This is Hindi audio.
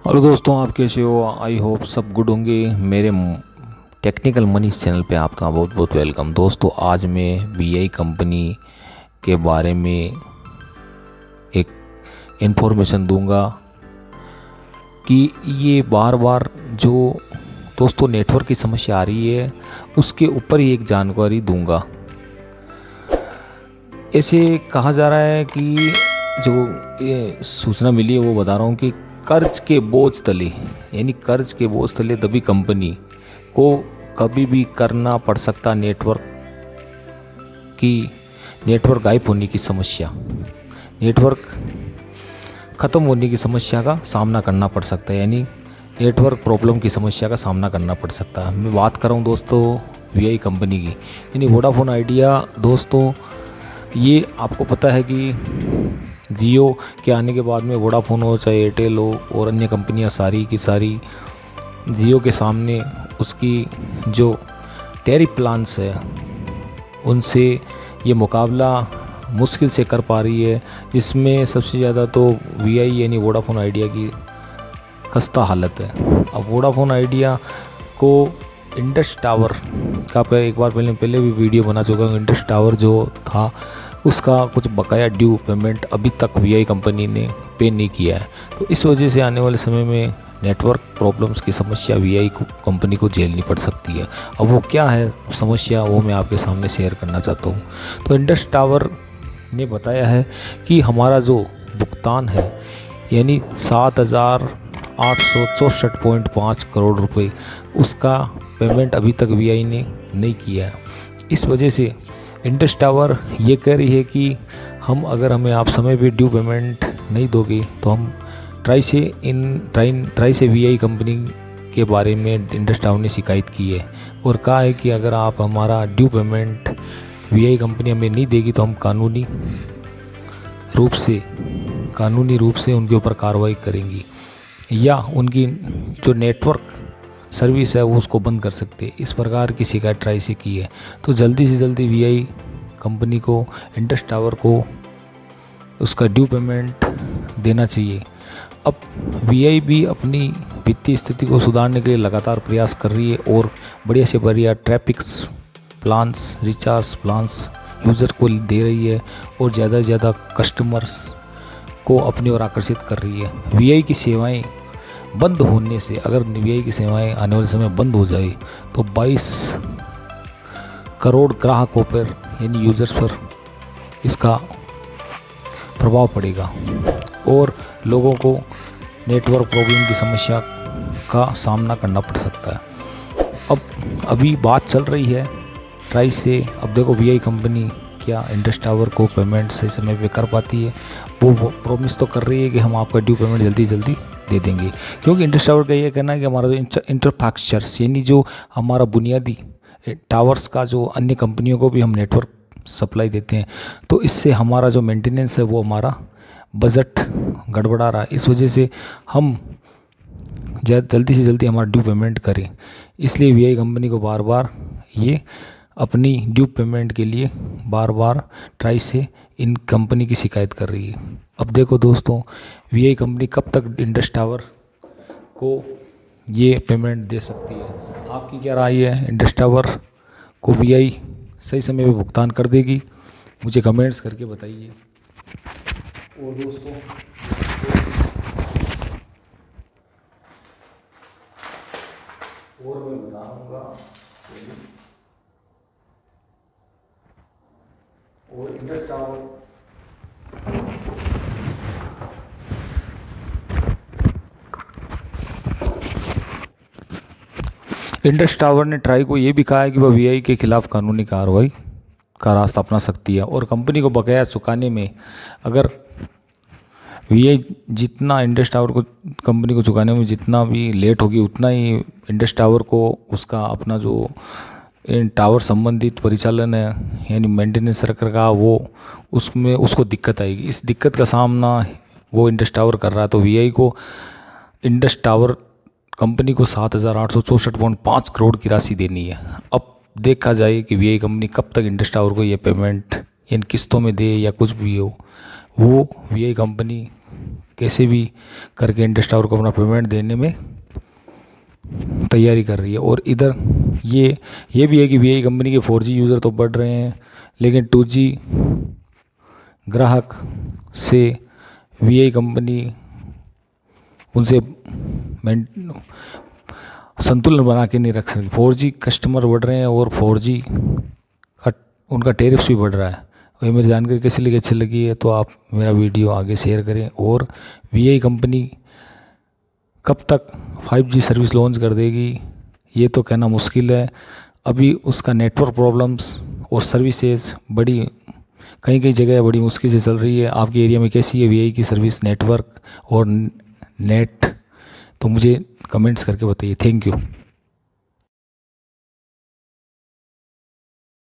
हेलो दोस्तों, आप कैसे हो? आई होप सब गुड होंगे। मेरे टेक्निकल मनीष चैनल पे आपका बहुत बहुत वेलकम। दोस्तों, आज मैं वीआई कंपनी के बारे में एक इन्फॉर्मेशन दूंगा कि ये बार बार जो दोस्तों नेटवर्क की समस्या आ रही है उसके ऊपर ही एक जानकारी दूंगा। ऐसे कहा जा रहा है कि जो ये सूचना मिली है वो बता रहा हूँ कि कर्ज के बोझ तले, यानी कर्ज के बोझ तले दबी कंपनी को कभी भी करना पड़ सकता नेटवर्क गायब होने की समस्या, नेटवर्क ख़त्म होने की समस्या का सामना करना पड़ सकता है, यानी नेटवर्क प्रॉब्लम की समस्या का सामना करना पड़ सकता है। मैं बात कर रहा हूँ दोस्तों वीआई कंपनी की, यानी वोडाफोन आइडिया। दोस्तों, ये आपको पता है कि जियो के आने के बाद में वोडाफोन हो चाहे एयरटेल हो और अन्य कंपनियां सारी की सारी जियो के सामने उसकी जो टैरिफ प्लान्स है उनसे ये मुकाबला मुश्किल से कर पा रही है। इसमें सबसे ज़्यादा तो वीआई यानी वोडाफोन आइडिया की खस्ता हालत है। अब वोडाफोन आइडिया को इंडस टावर का एक बार पहले भी वीडियो बना चुका हूँ। इंडस टावर जो था उसका कुछ बकाया ड्यू पेमेंट अभी तक वीआई कंपनी ने पे नहीं किया है, तो इस वजह से आने वाले समय में नेटवर्क प्रॉब्लम्स की समस्या वीआई कंपनी को झेलनी पड़ सकती है। अब वो क्या है समस्या, वो मैं आपके सामने शेयर करना चाहता हूँ। तो इंडस टावर ने बताया है कि हमारा जो भुगतान है यानी 7,864.5 करोड़ रुपए, उसका पेमेंट अभी तक वीआई ने नहीं किया है। इस वजह से इंडस टावर ये कह रही है कि हमें आप समय पे ड्यू पेमेंट नहीं दोगे तो हम ट्राई से वीआई कंपनी के बारे में इंडस टावर ने शिकायत की है और कहा है कि अगर आप हमारा ड्यू पेमेंट वीआई कंपनी हमें नहीं देगी तो हम कानूनी रूप से उनके ऊपर कार्रवाई करेंगी या उनकी जो नेटवर्क सर्विस है वो उसको बंद कर सकते हैं। इस प्रकार की शिकायत ट्राई से की है। तो जल्दी से जल्दी वीआई कंपनी को इंडस टावर को उसका ड्यू पेमेंट देना चाहिए। अब वीआई भी अपनी वित्तीय स्थिति को सुधारने के लिए लगातार प्रयास कर रही है और बढ़िया से बढ़िया traffic plans, recharge plans user को दे रही है और ज़्यादा से ज़्यादा कस्टमर्स को अपनी ओर आकर्षित कर रही है। वीआई की सेवाएं बंद होने से, अगर वीआई की सेवाएं आने वाले समय बंद हो जाए तो 22 करोड़ ग्राहकों पर यानी यूज़र्स पर इसका प्रभाव पड़ेगा और लोगों को नेटवर्क प्रॉब्लम की समस्या का सामना करना पड़ सकता है। अब अभी बात चल रही है ट्राई से। अब देखो वीआई कंपनी क्या इंडस टावर को पेमेंट सही समय पे कर पाती है। वो प्रॉमिस तो कर रही है कि हम आपका ड्यू पेमेंट जल्दी जल्दी दे देंगे, क्योंकि इंडस टावर का ये कहना है कि हमारा जो इंफ्रास्ट्रक्चर्स यानी जो हमारा बुनियादी टावर्स का जो अन्य कंपनियों को भी हम नेटवर्क सप्लाई देते हैं, तो इससे हमारा जो मेंटेनेंस है वो हमारा बजट गड़बड़ा रहा है। इस वजह से हम जल्दी से जल्दी हमारा ड्यू पेमेंट करें। इसलिए वीआई कंपनी को बार बार ये अपनी ड्यू पेमेंट के लिए बार बार ट्राई से इन कंपनी की शिकायत कर रही है। अब देखो दोस्तों, वीआई कंपनी कब तक इंडस टावर को ये पेमेंट दे सकती है? आपकी क्या राय है? इंडस टावर को वीआई सही समय पे भुगतान कर देगी? मुझे कमेंट्स करके बताइए। और दोस्तों और मैं बताऊंगा और इंडस टावर ने ट्राई को ये भी कहा है कि वह वीआई के खिलाफ कानूनी कार्रवाई का रास्ता अपना सकती है और कंपनी को बकाया चुकाने में, अगर वीआई जितना इंडस टावर को कंपनी को चुकाने में जितना भी लेट होगी उतना ही इंडस टावर को उसका अपना जो इन टावर संबंधित परिचालन है यानी मेंटेनेंस सर्कल का वो उसमें उसको दिक्कत आएगी। इस दिक्कत का सामना वो इंडस टावर कर रहा है। तो वीआई को इंडस टावर कंपनी को 7,864.5 करोड़ की राशि देनी है। अब देखा जाए कि वीआई कंपनी कब तक इंडस टावर को ये पेमेंट इन किस्तों में दे या कुछ भी हो, वो वीआई कंपनी कैसे भी करके इंडस टावर को अपना पेमेंट देने में तैयारी कर रही है। और इधर ये भी है कि वीआई कंपनी के 4G यूज़र तो बढ़ रहे हैं, लेकिन 2G ग्राहक से वीआई कंपनी उनसे संतुलन बना के नहीं रख सकती। 4G कस्टमर बढ़ रहे हैं और 4G का उनका टेरिफ्स भी बढ़ रहा है। और मेरी जानकारी कैसी लगी, अच्छी लगी है तो आप मेरा वीडियो आगे शेयर करें। और वीआई कंपनी कब तक 5G सर्विस लॉन्च कर देगी ये तो कहना मुश्किल है। अभी उसका नेटवर्क प्रॉब्लम्स और सर्विसेज कई कई जगह बड़ी मुश्किल से चल रही है। आपके एरिया में कैसी है वीआई की सर्विस, नेटवर्क और नेट, तो मुझे कमेंट्स करके बताइए। Thank you.